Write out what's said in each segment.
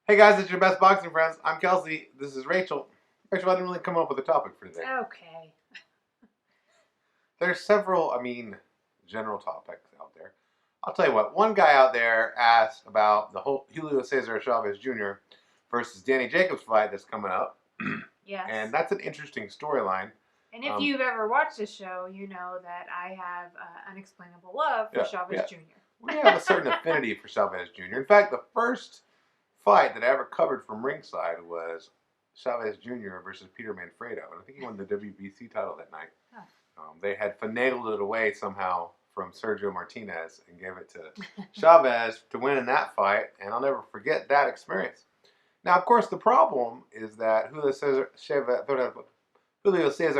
Hey guys, it's your best boxing friends. I'm Kelsey. This is Rachel. Rachel, I didn't really come up with a topic for today. Okay. There's several, general topics out there. I'll tell you what, one guy out there asked about the whole Julio Cesar Chavez Jr. versus Danny Jacobs fight that's coming up. Yes. And that's an interesting storyline. And if you've ever watched the show, you know that I have unexplainable love for Chavez Jr. We have a certain affinity for Chavez Jr. In fact, the first fight that I ever covered from ringside was Chavez Jr. versus Peter Manfredo, and I think he won the WBC title that night. Huh. They had finagled it away somehow from Sergio Martinez and gave it to Chavez to win in that fight, and I'll never forget that experience. Now, of course, the problem is that Julio Cesar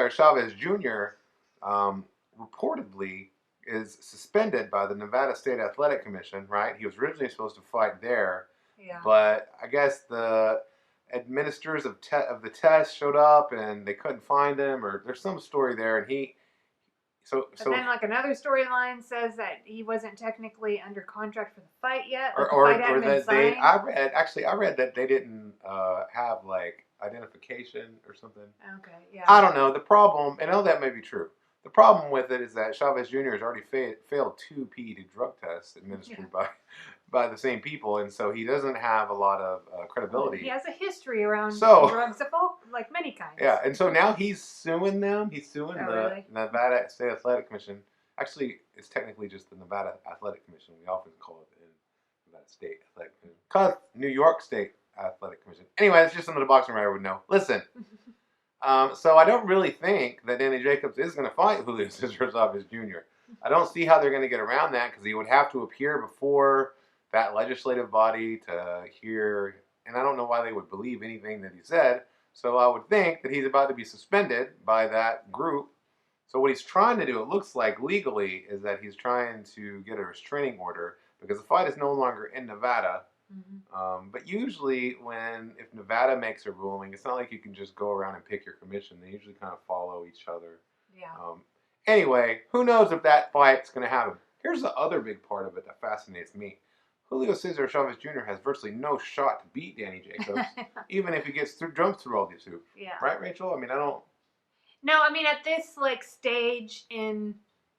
Chavez Jr. Reportedly is suspended by the Nevada State Athletic Commission, right? He was originally supposed to fight there. Yeah. But I guess the administrators of the test showed up and they couldn't find him, or there's some story there, and But then, like, another storyline says that he wasn't technically under contract for the fight yet, like or the fight hadn't been signed. I read that they didn't have like identification or something. Okay, yeah. I don't know. The problem, and all that may be true. The problem with it is that Chavez Jr. has already failed 2 PED drug tests administered by the same people, and so he doesn't have a lot of credibility. He has a history around drugs of all, like many kinds. Yeah, and so now he's suing them. He's suing the Nevada State Athletic Commission. Actually, it's technically just the Nevada Athletic Commission. We often call it the Nevada State Athletic Commission. Because New York State Athletic Commission. Anyway, it's just something the boxing writer would know. Listen. So I don't really think that Danny Jacobs is going to fight Julio Cesar Chavez Jr. I don't see how they're going to get around that because he would have to appear before that legislative body to hear, and I don't know why they would believe anything that he said. So I would think that he's about to be suspended by that group. So what he's trying to do, it looks like legally, is that he's trying to get a restraining order because the fight is no longer in Nevada. Mm-hmm. But usually if Nevada makes a ruling, it's not like you can just go around and pick your commission. They usually kind of follow each other. Yeah. Anyway, who knows if that fight's going to happen. Here's the other big part of it that fascinates me. Julio Cesar Chavez Jr. has virtually no shot to beat Danny Jacobs, even if he gets jumped through all these hoops. Yeah. Right, Rachel? I don't... No, at this stage in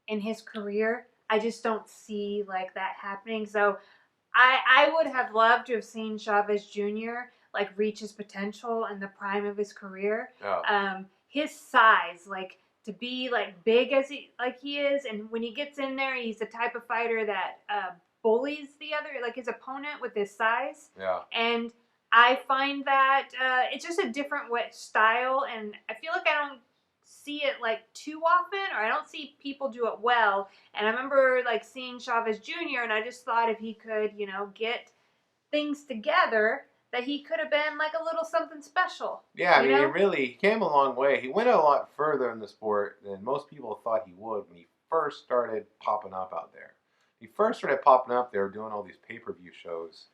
his career, I just don't see that happening. So I would have loved to have seen Chavez Jr. reach his potential in the prime of his career. Oh. His size, to be big as he is, and when he gets in there, he's the type of fighter that bullies the other, his opponent with his size. Yeah. And I find that it's just a different style, and I feel like I don't see it too often, or I don't see people do it well. And I remember seeing Chavez Jr. and I just thought if he could, get things together, that he could have been a little something special. Yeah, he came a long way. He went a lot further in the sport than most people thought he would when he first started popping up out there. He first started popping up there doing all these pay-per-view shows,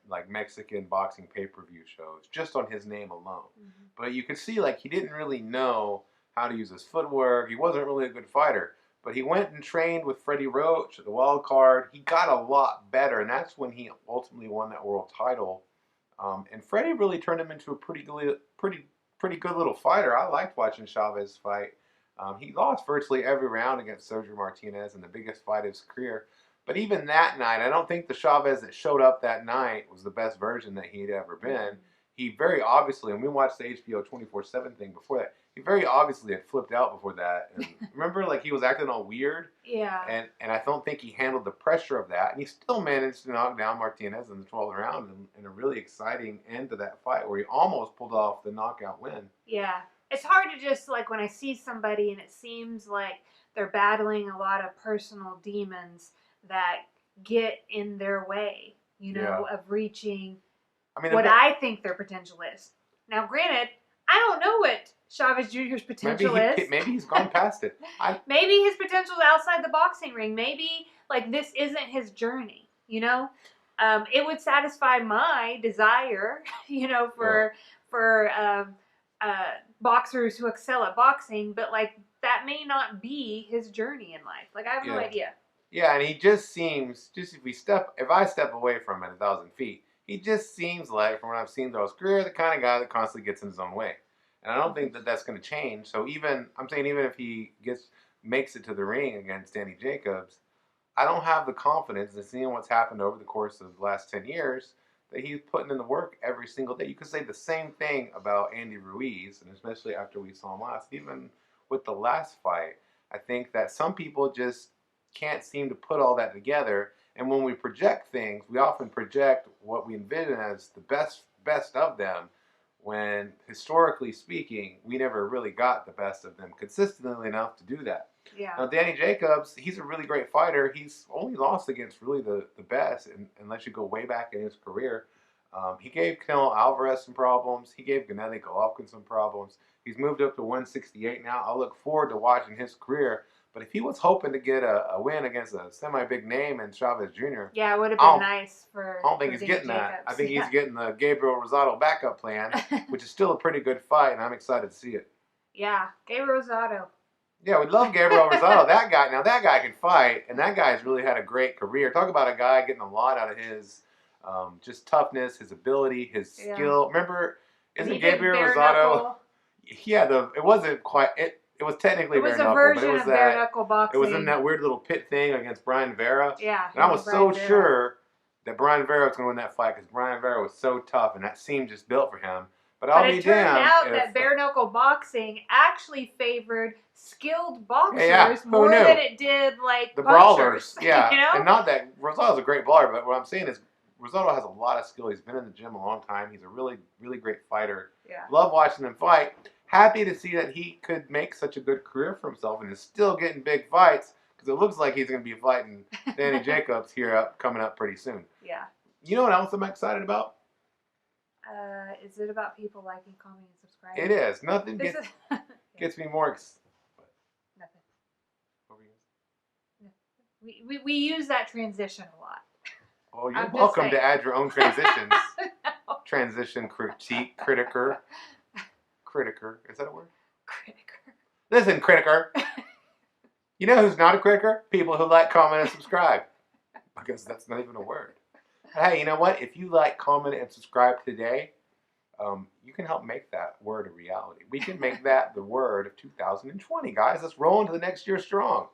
like Mexican boxing pay-per-view shows, just on his name alone. Mm-hmm. But you could see he didn't really know how to use his footwork. He wasn't really a good fighter. But he went and trained with Freddie Roach at the wild card. He got a lot better, and that's when he ultimately won that world title. And Freddie really turned him into a pretty good little fighter. I liked watching Chavez fight. He lost virtually every round against Sergio Martinez in the biggest fight of his career. But even that night, I don't think the Chavez that showed up that night was the best version that he'd ever been. He very obviously, and we watched the HBO 24/7 thing before that, he very obviously had flipped out before that. And remember, he was acting all weird? Yeah. And I don't think he handled the pressure of that. And he still managed to knock down Martinez in the 12th round in a really exciting end to that fight where he almost pulled off the knockout win. Yeah. It's hard to just, when I see somebody and it seems like they're battling a lot of personal demons that get in their way, of reaching I think their potential is. Now, granted, I don't know what Chavez Jr.'s potential is. Maybe he's gone past it. Maybe his potential is outside the boxing ring. Maybe, this isn't his journey, It would satisfy my desire, for boxers who excel at boxing, but, that may not be his journey in life. I have no idea. Yeah, and he just seems if I step away from him at 1,000 feet, he just seems like, from what I've seen throughout his career, the kind of guy that constantly gets in his own way. And I don't think that that's going to change. So I'm saying even if he makes it to the ring against Danny Jacobs, I don't have the confidence in seeing what's happened over the course of the last 10 years that he's putting in the work every single day. You could say the same thing about Andy Ruiz, and especially after we saw him last, even with the last fight. I think that some people just can't seem to put all that together. And when we project things, we often project what we envision as the best of them, when historically speaking, we never really got the best of them consistently enough to do that. Yeah. Now, Danny Jacobs, he's a really great fighter. He's only lost against really the best, unless you go way back in his career. He gave Canelo Alvarez some problems. He gave Gennady Golovkin some problems. He's moved up to 168 now. I look forward to watching his career. But if he was hoping to get a win against a semi-big name in Chavez Jr., yeah, it would have been nice for. I don't think he's getting that. I think he's getting the Gabriel Rosado backup plan, which is still a pretty good fight, and I'm excited to see it. Yeah, Gabe Rosado. Yeah, we love Gabriel Rosado. That guy can fight, and that guy's really had a great career. Talk about a guy getting a lot out of his just toughness, his ability, his skill. Remember, isn't Gabriel Rosado? Yeah, it wasn't quite it. It was technically bare knuckle, but it was bare knuckle boxing. It was in that weird little pit thing against Brian Vera. Yeah, and I was so sure that Brian Vera was going to win that fight because Brian Vera was so tough, and that seemed just built for him. But it turned out that bare knuckle boxing actually favored skilled boxers more than it did like the punchers, brawlers. Yeah, you know? And not that Rosado's a great brawler, but what I'm saying is Rosado has a lot of skill. He's been in the gym a long time. He's a really, really great fighter. Yeah. Love watching him fight. Happy to see that he could make such a good career for himself and is still getting big fights, because it looks like he's going to be fighting Danny Jacobs coming up pretty soon. Yeah. You know what else I'm excited about? Is it about people liking, commenting, and subscribing? It is. Nothing gets me more Nothing. What were you saying? No. We use that transition a lot. Well, you're welcome to add your own transitions. No. Transition critiker. Is that a word? Critiker. Listen, critiker. You know who's not a critiker? People who like, comment, and subscribe. Because that's not even a word. Hey, you know what? If you like, comment, and subscribe today, you can help make that word a reality. We can make that the word of 2020, guys. Let's roll into the next year strong.